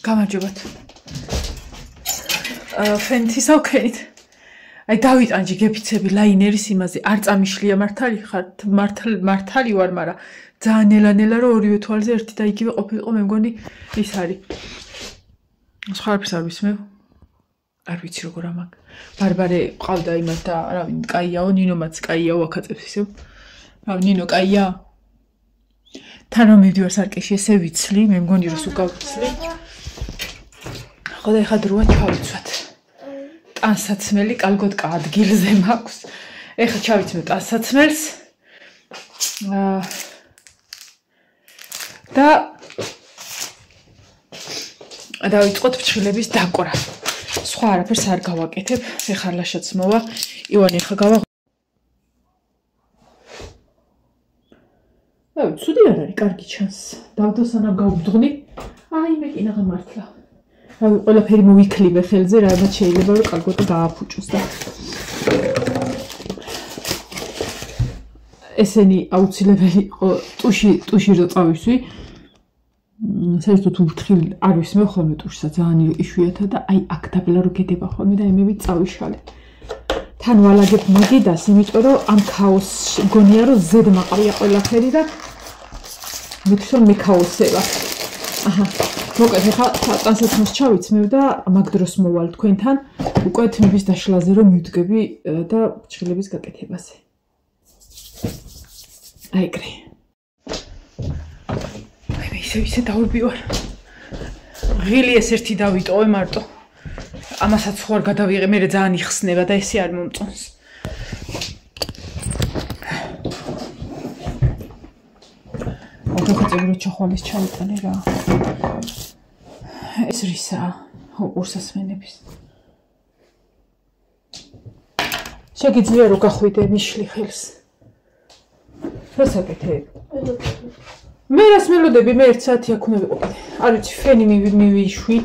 გამარჯობათ. ფენთის ავქენით. აი დავიტანჯი გეფიცები ლაინერის იმაზე არ წამიშლია მართალი ხარ მართალი ვარ, მაგრამ ძალიან ნელა-ნელა რომ ორივე თვალზე ერთი და იგივე ყოფილიყო, მე მგონი ის არის. სხვა არაფერს არ ვისმევ. არ ვიცი როგორ ამაკ. ბარბარე ყავდა იმათ და რავი, კაიაო, ნინომაც კაიაო აქაწევს ისევ. რავი, ნინო კაია. თან რომ მივდივარ სარკეში ესე ვიცლი, მე მგონი რომ სულ გავიცლი. ხო და ეხა დროა ჩავიცვათ. ტანსაცმელი კალგოტკა ადგილზე მაქვს. ეხა ჩავიცმევ ტანსაცმელს. და დავიწყოთ ფრჩხილების დაკვრა. სხვა არაფერს არ გავაკეთებ. ეხა ლაშაც მოვა. ივანე ეხა გავა. რავი, ცუდი არ არის, კარგი ჩანს. დავდოსანამ გავვდღნი. აი მე კი ნაღა მართლა. რავი, ყველაფერი მოვიქლიბე ხელზე, რამაც შეიძლება რომ კალგოტა გააფუჭოს და ესენი აუცილებელი იყო ტუში რო წავისვი. საერთოდ ურთხილ არ ვისმევ ხოლმე ტუშსა, ძალიან იშვიათად და აი აქ დაბლა რო გედება ხოლმე და იმები წავიშალე. თან ვალაგებ მაგიდას, იმიტომ რომ ამ ქაოსში გონია რომ ზედ მაყავია ყველაფერი და მეთქვა მე ქაოსება. აჰა, მოკლედ ახლა ტანსაცმელს ჩავიცმევ და მაგ დროს მოვალ თქვენთან უკვე თმების დაშლაზე რომ მივდგები და ფრჩხილების გაკეთებაზე. აი ეგრე. აი მე ისე დავიბივარ. ღილი ეს ერთი დავიტოვე მარტო. ამასაც ხო არ გადავიღე, მე ძალიან იხსნება და ესე არ მომწონს. ოღონდ ჩახვალის ჩაიტანე რა. ეს რისაა? ყურსასმენების. შეგიძლია რომ გახვიდე მიშლი ხელს. რასაკეთებ? მე რას მელოდები, მე 1 საათი აქ უნდა ვიყო. არ ვიცი, ფენი მივიშვი.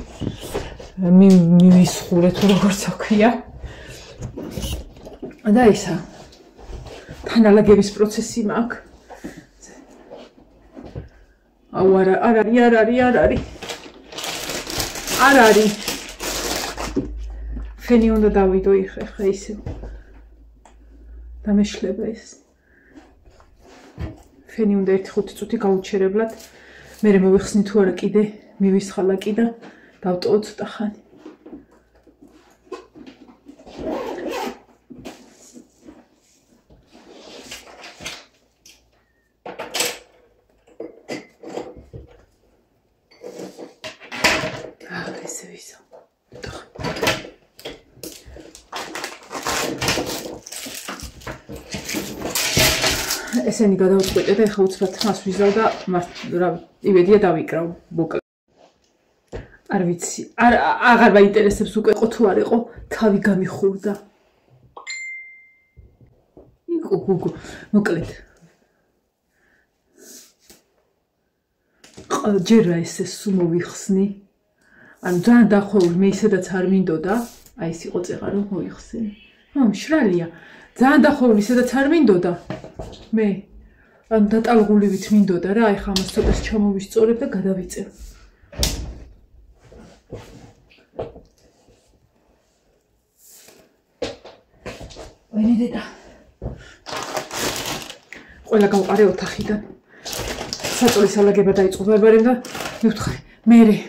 მივისხურე თუ როგორც აქვია. და ისა. თანალაგების პროცესი მაქვს. აუ არ არის. ფენი უნდა დავიდო ხა ისე. დამეშლება ეს. ფენი უნდა 1-5 წუთი გაუჩერებლად. მე მოვიხსნი თუ არა კიდე, მივისხალა კიდე. დავტოვო ცოტა ხანი. ესე ვისო. ესენი გადავწყვეტე და ეხლა უცბად ხმას ვიზავ და რა იმედია დავიკრავ მოკლედ. არ ვიცი, აღარ მაინტერესებს უკვე ყო თუ არ იყო, თავი გამიხურდა. გუგუ, მოკლედ. ჯერ ესე სულ მოვიხსნი. ანუ ძალიან დახვეული, მე ისედაც არ მინდოდა, აი ეს იყო წეღა რომ მოიხსენი. მშრალია. ძალიან დახვეული, ისედაც არ მინდოდა. მე ანუ დატალღულივით მინდოდა რა, აი ხა ამას ცოტას ჩამოვისწორებ და გადავიწევ. ვენედეტა. ყველა გავყარე ოთახიდან. საწოლის ალაგება დაიწყო ბარბარემ და მივთხარი.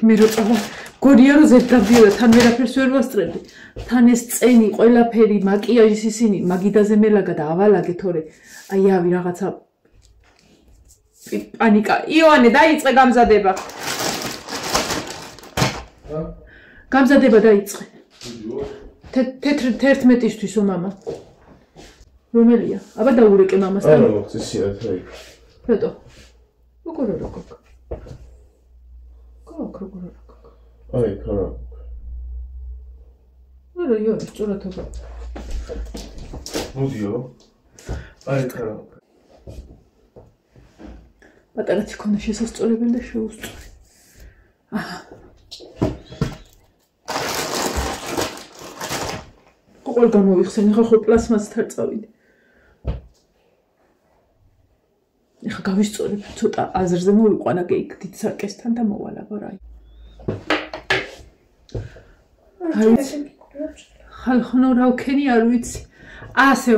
მე რო წავა გონია რომ ზედ დავდიოდა, თან ვერაფერს ვერ ვასწრებდი. თან ეს წენი, ყველაფერი, მაკიაჟის ისინი, მაგიდაზე მელაგა და ავალაგე თორე. აი ავი რაღაცა პანიკა. ივანე დაიწყე გამზადება. გამზადება დაიწყე. 11-ისთვის მამა. რომელია? აბა დაურეკე მამასთან. არა, მოხსისიათ აი. რატო? როგორ როგორ? როგორ? აი, ხარა. არა, იო, სწორად აბა. მოდიო. აი, ხარა. პატარაც იქონა შესასწორებელი და შეუსწორი. აჰა. ყველგან მოვიხსენი, ხო პლასმასთან წავიდე. ეხა გავისწორებ ცოტა აზრზე მოვიყვანა იქ დიდ სარკესთან და მოვალ აბა რა. არ ვიცი. ხალხნო რა ვქენი არ ვიცი. ასე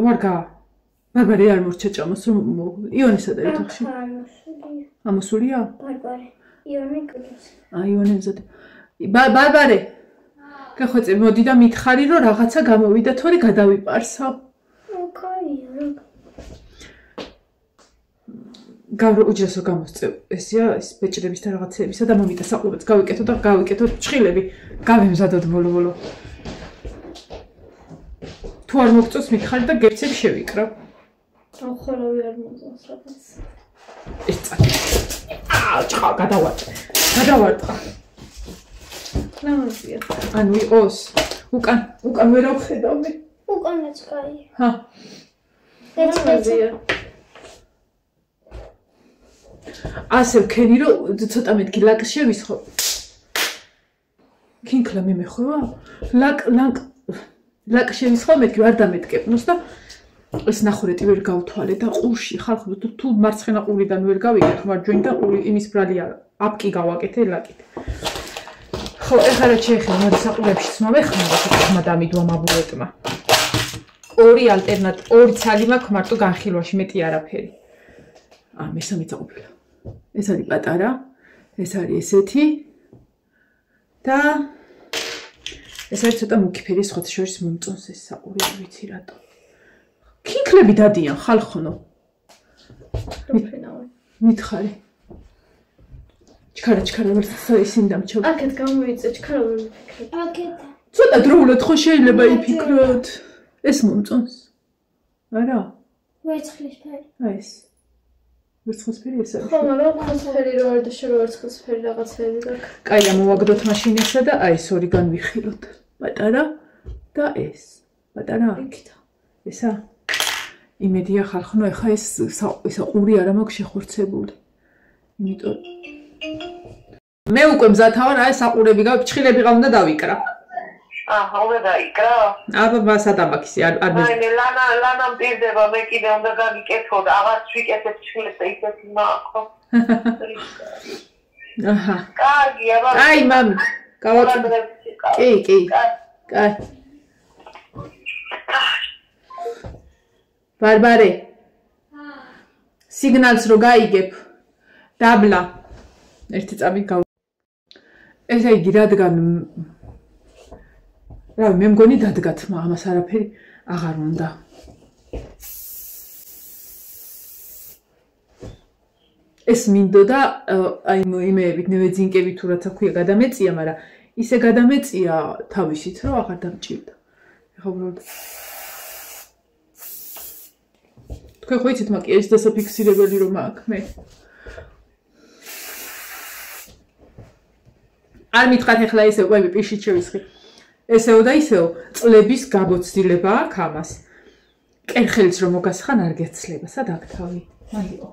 ვარგა. ბარბარე არ მორჩა ჭამოს რომ იონესა და ეთახში. ამოსულია? ბარბარე. იონე გულს. იონე მზად. ბარბარე. გეხვეწე მოდი და მითხარი რომ რაღაცა გამოვიდა თორე გადავიპარსო. კაია. გავრო უჯრესო გამოსწევ. ესია ის ბეჭდების და რაღაცეებისა და მომიტა საყურებელს გავიკეთო და გავიკეთო ჭხილები. გავემზადოთ ბოლო-ბოლო. თუ არ მოგწონს მითხარი და გეფცები შევიკრავ. ახალავი არ მოწონს რაღაც. ეს წაკი. ჭხა გადავარტყა. გადავარტყა. ნამაზია. ანუ იყოს უკან ვერ ავხედავ მე. უკანაც კაი. ჰა. ნამაზია. ასე ვქენი რომ ცოტა მეტი ლაკ შევისხო. კინკლა მემეხვევა? ლაკ შევისხო მეტი ვარ დამეტკეპნოს და ეს ნახურეტი ვერ გავთვალე და ყურში ხალხო თუ მარცხენა ყურიდან ვერ გავიგეთ მარჯვენა ყური იმის ბრალი არა. აპკი გავაკეთე ლაკით. ხო, ეხლა რა შეეხება მოდი საყურებშიც მოვეხმარო ხმა დამიდვა მაბულეტმა. ორი ცალი მაქვს მარტო განხილვაში მეტი არაფერი. მესამე წაყოფილა. ეს არის პატარა, ეს არის ესეთი და ეს არის ცოტა მუქიფერი სხვათა შორის მომწონს ეს საყური არ ვიცი რატო. კინკლები დადიან ხალხნო. მითხარი. ჩქარა ისინი დამჩო. აქეთ გამოიწე ჩქარა ვერ ვიფიქრებ. აქეთ. ცოტა დროულად ხო შეიძლება იფიქროთ. ეს მომწონს. არა? ვერცხლისფერი. აი ეს. ვერცხლისფერი ეს არის. ხო, მაგრამ ხოსფერი რო არის და შე რო ვერცხლისფერი რაღაცები და. კაი, ამოვაგდოთ მაშინ ესა და აი ეს ორი განვიხილოთ. პატარა და ეს. პატარა? იქით. ესა? იმედია ხალხნო, ეხა ეს ყური არა მაქვს შეხურცებული. იმიტომ მე უკვე მზათა ვარ, აი საყურები გავჭხილები ყავ და დავიკრა. უნდა დაიკრა? აბა სადამაქისი არ აი ლანა მტირდება მე კიდე უნდა გაგიკეთო და აღარც ვიკეთებ ჭხილებს და ისეთი მაქვს. აჰა. კარგი, აბა. აი მამი, გავაკეთე. კი. კაი. ბარბარე. სიგნალს რო გაიგებ. დაბლა. ერთი წამი გავ. ესე იგი რადგან რა მე მგონი დადგათ, ამას არაფერი აღარ უნდა. ეს მინდოდა აი იმეებით ნევეძინკები თუ რაცა ქვია გადამეწია, მაგრამ ისე გადამეწია თავისით, რომ აღარ დამჭირდა. ეხლა უბრალოდ თქვენ ხო იცით მაკი ეს დასაფიქსირებელი რომ აქვს მე. არ მითხართ ეხლა ესე ყვები პიშით შევისხი. ესეო და ისეო წლების გაბოცდილება აქვს ამას. კერხელიც რომ მოგასხან არ გეცლება. სად აქ თავი? მაიო.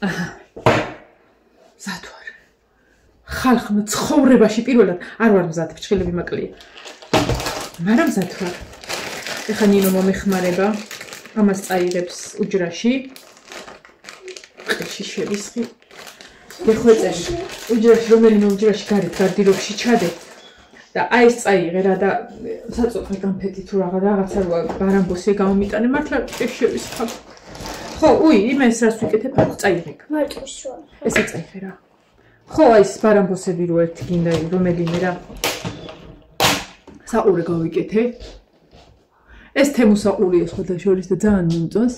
აჰა. მზად ვარ. ხალხო ცხოვრებაში პირველად არ ვარ მზად, ფრჩხილები მაკლია. მაგრამ მზად ვარ. ეხა ნინო მომეხმარება. ამას წაიღებს უჯრაში. ყელში შევისხი. გეხვეწები. უჯრაში რომელიმე უჯრაში გარეთ გარდირებში ჩადე. და აი ეს წაიღე რა და საწოთხე განფეთი თუ რაღაცა ბარამბოსი გამომიტანე მართლა შევისხა. ხო, იმეს რას ვიკეთებ, წაიღე. მარტოს რა. ესე წაიღე რა. ხო, აი ეს ბარამბოსები რო ერთი გინდა რომელიმე რა. საყურე გავიკეთე. ეს თემუსაყურია სხვათა შორის და ძალიან მომწონს.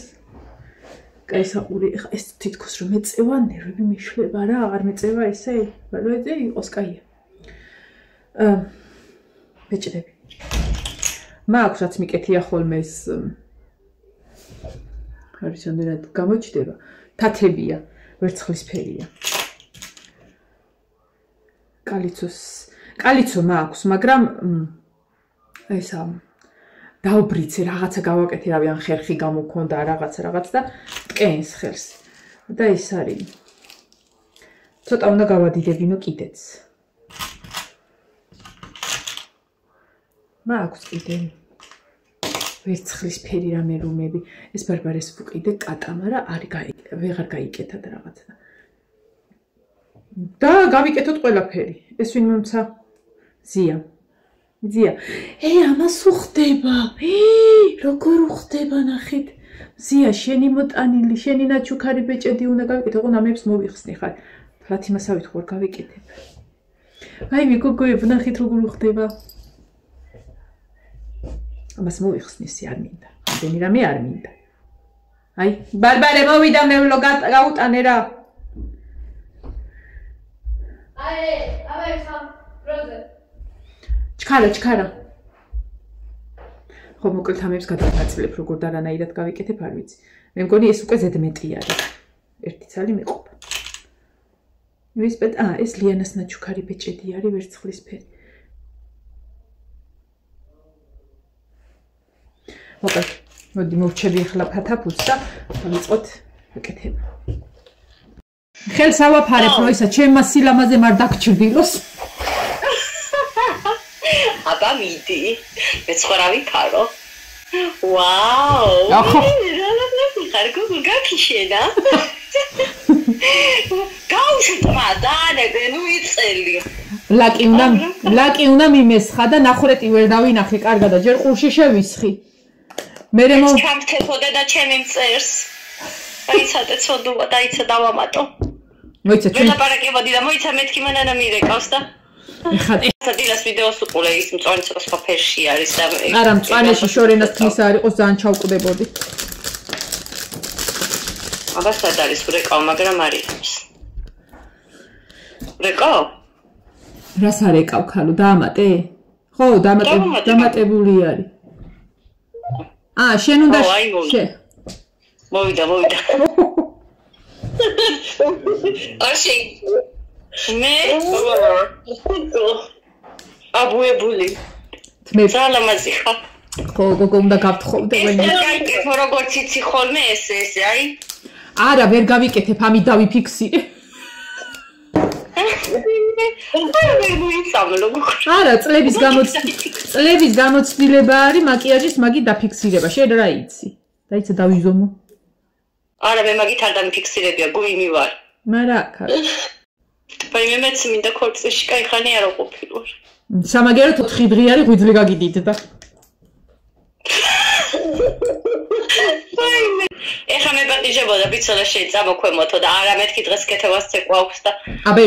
კაი საყური, ეს თითქოს რომ ეწევა, ნერვები მიშლება რა, არ მეწევა ესე, მაგრამ იყოს კაია. ბეჭდები. მაქვს რაც მიკეთია ხოლმე ეს არის ამდენად გამოჩდება. თათებია, ვერცხლისფერია. კალიცო მაქვს, მაგრამ ესა დაუბრიცე რაღაცა გავაკეთე, რავი ან ხერხი გამოქონდა რაღაც და ტკენს ხელს. და ეს არის. ცოტა უნდა გავადიდებინო კიდეც. მაქვს კიდე ვერცხლისფერი რამე რომები. ეს ბარბარეს ვუყიდე კატა, მაგრამ ვეღარ გაიკეთა და რაღაცა. და გავიკეთოთ ყველაფერი. ეს ვინ მომცა? ზია ამას უხდება როგორ უხდება ნახეთ ზია შენი მოტანილი შენი ნაჩუქარი ბეჭედი უნდა გავიკეთე ოღონდ ამებს მოვიხსნი ხარ ფლათ იმასავით ხوار გავიკეთებ აი მეგობრებო ნახეთ როგორ უხდება ამას მოვიხსნი სი არ მინდა შენი რამე არ მინდა აი ბარბარე მოვიდა მე გაუტანე რა აი ხა პროზე ჩქარა ხო მოკლედ ამებს გადავაწილებ როგორ და რანაირად გავიკეთებ არ ვიცი მე მგონი ეს უკვე ზედმეტი არის ერთი ცალი მეყოფა ეს ლიანას ნაჩუქარი ბეჭედი არის ვერცხლისფერი მოკლედ მოდი მოვჩები ახლა ფათაფუს და დავიწყოთ ვიკეთება ხელს ავაფარებ რომ ისა ჩემმა სილამაზე არ დაგჭრდილოს აბა მიდი მეცხოვრავი ფარო ვაუ ხარგო გაქიშენა გაუშტმა დაანებე ნუ იწელი ლაკი უნდა მიმესხა და ნახურეტი ვერ დავინახე კარგად და ჯერ ყურში შევისხი მე ჩამთეფოდე და ჩემი მწერს აიცადე ცოდუა და იცი დავამატო მოიცა ჩვენ ველაპარაკებოდი და მოიცა მეთქი მანანა მირეკავს და ეხლა დილას ვიდეოს უყურე ის მწვანე ცოტა სხვა ფერში არის და არა მწვანეში შორენას თმისა არ იყოს ძალიან ჩავკვდებოდი აბა სად არის ვრეკავ მაგრამ არის ვრეკავ რას არ ეკავ ხალო დაამატე ხო დამატებული არის შენ უნდა მოვიდა არში მე აბუებული თმე ძალამაზი ხა ხო გოგო უნდა გავთხოვდე ვენი გაიკეთო როგორც იცი ხოლმე ესე აი არა ვერ გავიკეთებ ამით დავიფიქსირე არა წლების გამოცდილება არის მაკიაჟის მაგით დაფიქსირება შენ რა იცი დაიცა დავიზომო არა მე მაგით არ დამიფიქსირებია გუიმი ვარ მარა ხარ აი მე მეც მინდა ქორწილში кайხანი არ ყოფილვარ სამაგერად 4 დღე არის ღვიძლი გაგიდიდდა ეხა მე პატიჟებოდა ბიცოლა შეიწამოქვემოთო და არა მეთქი დღეს კეთებას წეყვავს და აბე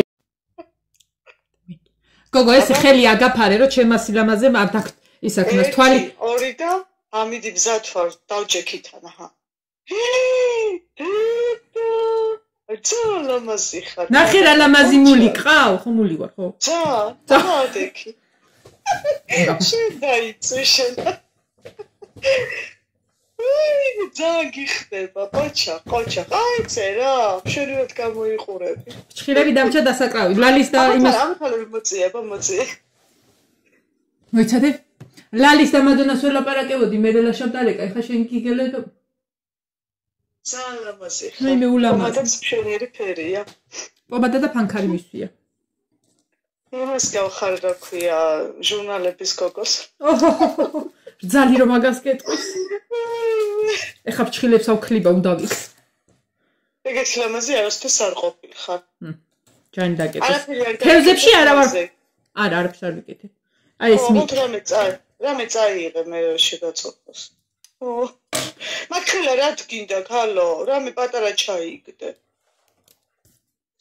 გოგო ეს ხელი აგაფარე რომ ჩემ ასილამაზე არ დაგ ისა ქნას თვალი ორი და ამიდი ბზად ვარ დავჭექითან აჰა ლამაზი ხარ ნახე რა ლამაზი მული ყავ ხო მული ვარ ხო დავადექი შენ დაიწე შენ ძალიან გიხდება ყოჩა აი წერა შენივად გამოიყურები ჩხილები დამჭა დასაკრავი ლალის და იმას ამხალები მოწია მოიცადე ლალის და მადონას ველაპარაკებოდი მე რელაშავდარეკა ეხა შენ გიგელე ძალიან ლამაზი მე მეულამაზი მომადაც შენიერი ფერია პომადა და ფანქარი მისვია იმას გავხარ რა ქვია ჟურნალების გოგოს ძალი რომ მაგას კეთოს ეხა ფჩხილებს ავქლიბა უნდა ვიქს ეგეც ლამაზი არასდროს არ ყოფილხარ ჯანი დაკეთოს თევზებში არა ვარ არა არაფერს არ ვიკეთებ აი ეს მით რამე წაიღე მე შეგაწოხოს მაგხელა რა გინდა ხალო რამე პატარა ჩაიგდე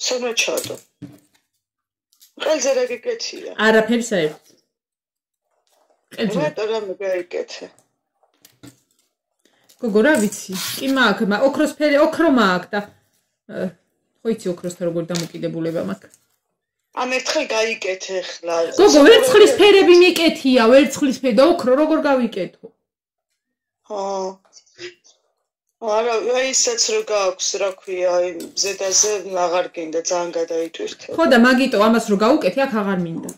სანაჩადო ყელზე რა გეკეთია არაფერს საერთოდ რატო რამე გაიკეთე გოგო რა ვიცი კი მაქვს ოქროსფერი ოქრო მაქვს და ხო იცი ოქროსთან როგორ დამოკიდებულება მაქვს ამ ერთხელ გაიკეთე ხლა გოგო ვერცხლის ფერები მიკეთია ვერცხლის ფერი და ოქრო როგორ გავიკეთო არა აი ისეც რო გაქვს რა ქვია აი ზედაზე აღარ გინდა ძალიან გადაიტვირთე ხო და მაგიტო ამას რო გავუკეთე აქ აღარ მინდა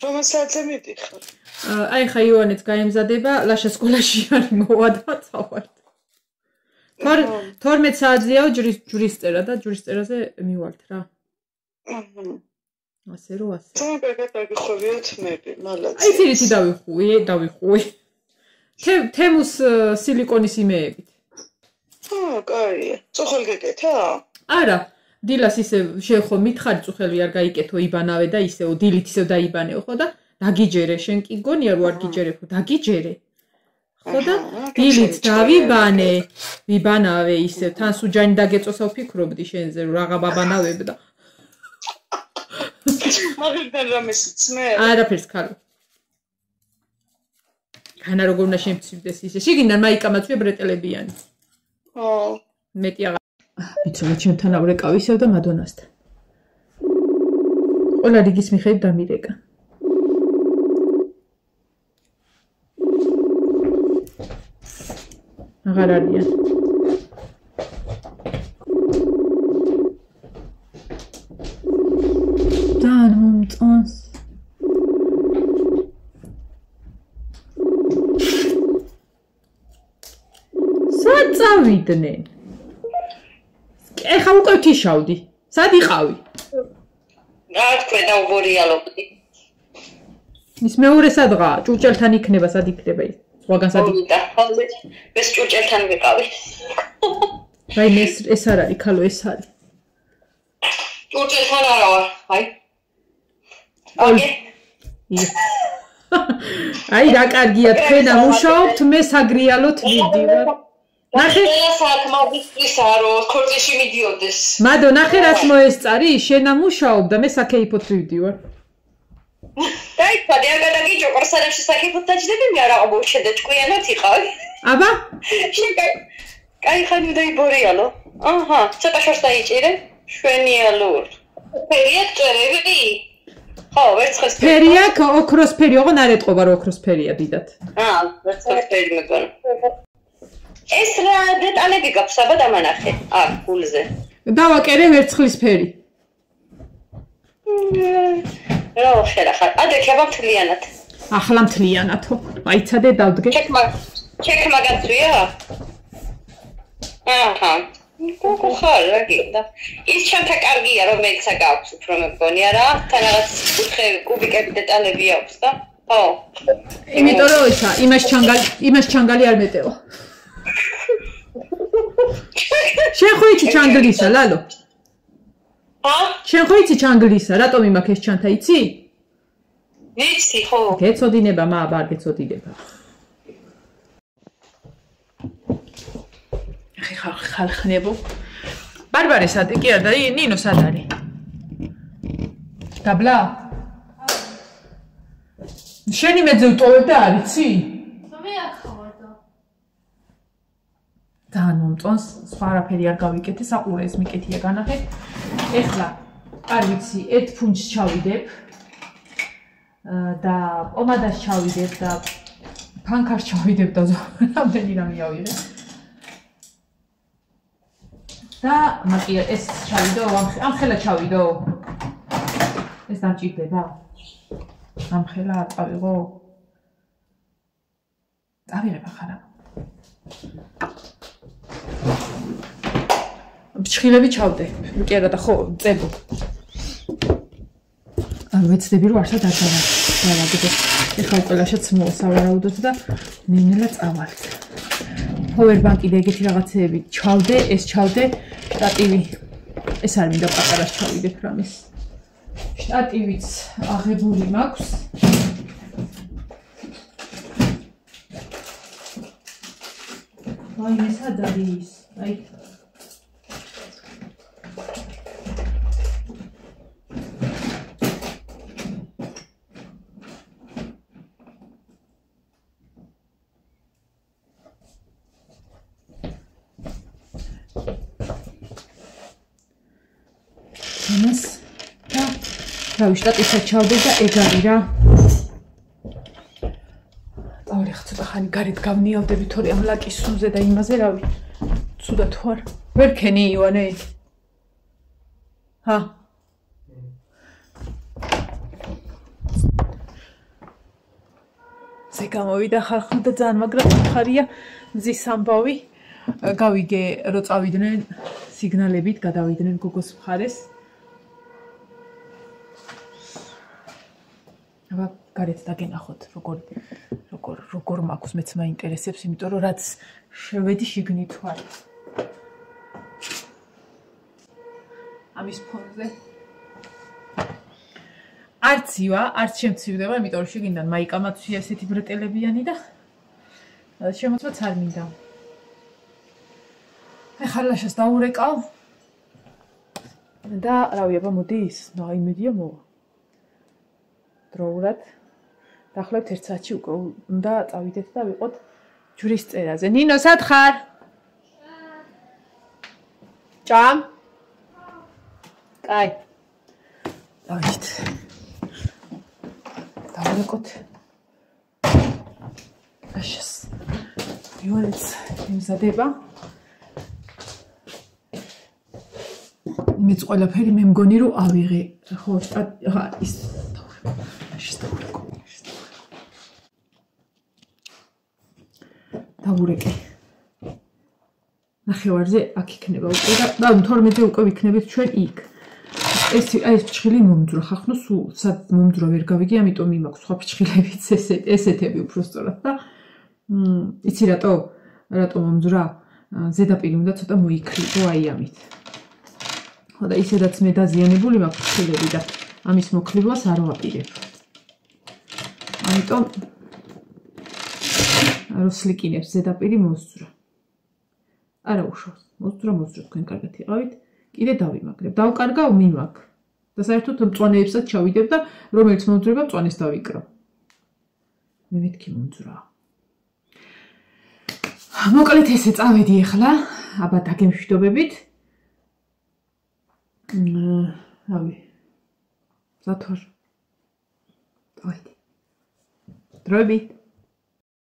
რომელ საათზე მიდიხარ აი ხა ივანეც გაემზადება ლაშა სკოლაში არის მოვა და წავალ 12 საათზეა ჯურის წერა და ჯურის წერაზე მივალთ რა ასე რო ასე ძალიან კარგად დაგიხვევიათ მები მალაც აი ძირითი დავიხუი თემუს სილიკონის იმეებით კაია წუხელ გეკეთა არა დილას ისე შეხო მითხარი წუხელი არ გაიკეთო იბანავე და ისეო დილით ისევ დაიბანეო ხო და დაგიჯერე, შენ კი გონია რომ არ გიჯერებ, დაგიჯერე. ხო და დილით დავიბანე, ვიბანავე ისე, თან სუჯანი დაგეწოსა ვფიქრობდი შენზე რომ რაღა ბაბანავებ და. მაგერთან რამე სიცმე? არაფერს ხალო. განა როგორ უნდა შემცივდეს ისე. შიგნიდან მაიკამაც ვებრეტელებიანი. ხო. მეტი აღარ. ვიცოდი ჩემთან ავრეკავისევ და მადონასთან. ყველა რიგის მიხედვით დამირეკა. აღარ არიან. ძალიან მომწონს. სად წავიდნენ? ეხა უკვე ვთიშავდი. სად იყავი? რა თქვა დაუბორიალობდი. ის მეორე სადღაა, ჭურჭელთან იქნება, სად იქნება ის? სხვაგან სად იქნება? ეს ჭურჭელთან ვიყავი. რაიმე ეს არ არის, ქალო ეს არის. ჭურჭელთან არა ვარ, აი. ოკეი. აი რა კარგია თქვენ ამუშაობთ, მე საგრიალოთ ვიდივარ. ნახე, საათმაგისტრისა რომ ქორწილში მიდიოდეს. მადო, ნახე რაც მოესწარი, შენ ამუშაობ და მე საკეიფოთ ვიდივარ. დაიწყე, რა გადაგიჭო, ყურსადებში საკეიფოთ დაჭდები, მე არა აღმოჩნდა ჭკვიანად იყავი. აბა? კაი ხანი დაიბორიალო. აჰა, ცოტა შორს დაიჭირე. შვენიალურ. ფერია წერები? ხო, ვერცხლის ფერია, ოქროსფერი, ოღონ არ ეტყობა რომ ოქროსფერია დიდად. ვერცხლისფერი მეგონა. ეს რა დეტალები გაქვს აბა დამანახე. გულზე. დავაკერე ვერცხლისფერი. რა ხერახარ? ადექება მთლიანად. ახლა მთლიანათო. აიცადე დავდგე. ჩეკმა გაწვია? აჰა. ხარ რა გინდა. ის ჩემთა კარგია რომ მეცა გაქვს უფრო მეგონია რა. თან რაღაც კუბიკები დეტალები აქვს და. ხო. იმიტომ რომ ისა იმას ჩანგალი არ მეტევა. შენ ხო იცი ჩანგლისა, ლალო? ჰა? შენ ხო იცი ჩანგლისა, რატომ იმაქ ეს ჩანთა იცი? ვიცი, ხო. გეწოდინება, აბა არ გეწოდინება. ხალხნებო. ბარბარე სად კი არა და ნინო სად არის? დაბლა? შენი მეძე ვტოვებ და არ იცი? მე აქ ხარ და. ძალიან მომწონს, სხვა არაფერი არ გავიკეთე, საყურეს მიკეთია განახე. ეხლა არ ვიცი, ერთ ფუნჯს ჩავიდებ და პომადას ჩავიდებ და ფანქარს ჩავიდებ და რამდენი რამე ავიღე. და მაკია ეს ჩავიდო, ამხელა ჩავიდო. ეს დამჭირდება. ამხელა წავიღო. წავიღებ ახლა. ბჭხილები ჩავდე. კი არა და ხო, წებო. ვეცდები რომ არსად არ დავაგდო. ეხლა ყველაშიც მოსავარაუდოთ და ნინელა წავალთ. Powerbank-ი და ეგეთი რაღაცეები ჩავდე, ეს ჩავდე, შტატივი. ეს არ მინდა პატარას ჩავიდებ რამის. შტატივიც აღებული მაქვს. აი ეს სად არის? აი რავი შტატისაც ჩავდე და ეგ არის რა. წავრი ხა ცოტა ხანი გარეთ გავნიავდები თორე ამ ლაკის სუნზე და იმაზე რავი. ცუდა თუ არ. ვერ ქენი ივანე? ჰა. ზე გამოვიდა ხალხი და ძალიან მაგრამ ხარია მზის ამბავი. გავიგე რომ წავიდნენ სიგნალებით, გადავიდნენ გოგოს მხარეს. აბა გარეთ დაგენახოთ როგორ მაქვს მეც მაინტერესებს იმიტომ რომ რაც შევედი შიგნით ვარ ამის ფონზე არც ივა, არც შემცირდება, იმიტომ რომ შეგინდან მაიკამაც ესეთი ბრეტელებიანი და შემოწმაც არ მინდა. ხალაშას დაურეკავ და რავი აბა მოდი ის იმედია მოვა დროულად დახლევთ 1 საათში უკვე უნდა წავიდეთ და ვიყოთ ჯვრის წერაზე. ნინო სათხარ? ჭამ? კაი. დავით. დავურეკოთ. აშას. იოლიც იმზადება. მეც ყველაფერი მე მგონი რომ ავიღე. ხო, ის დავურეკე. ნახევარზე აქ იქნება უკვე და 12-ზე უკვე ვიქნებით ჩვენ იქ. ეს ფჩხილი მომძვრა ხახნო სულ სად მომძვრა ვერ გავიგე, ამიტომ იმაქვს სხვა ფჩხილებიც ესეთები უფრო სწორად და იცი რატო მომძვრა? ზედაპირი უნდა ცოტა მოიქრიბო აი ამით. ხო და ისედაც მე დაზიანებული მაქვს ფჩხილები და ამის მოქლიბვას არ ვაპირებ. ამიტომ როსლიკინებს ზედაპირი მოსძვრა. არა უშავს. მოსძვრა თქვენ კარგად იყავით. კიდე დავიმაგრებ. დავკარგავ მიმაგ. და საერთოდ მწვანეებსაც ჩავიდებ და რომელიც მომძვრება მწვანეს დავიკრავ. მე მეთქი მომძვრა. მოკლედ ესე წავედი ახლა. აბა დაგემშვიდობებით. რავი. ზათვარ. დავიდი. დროებით.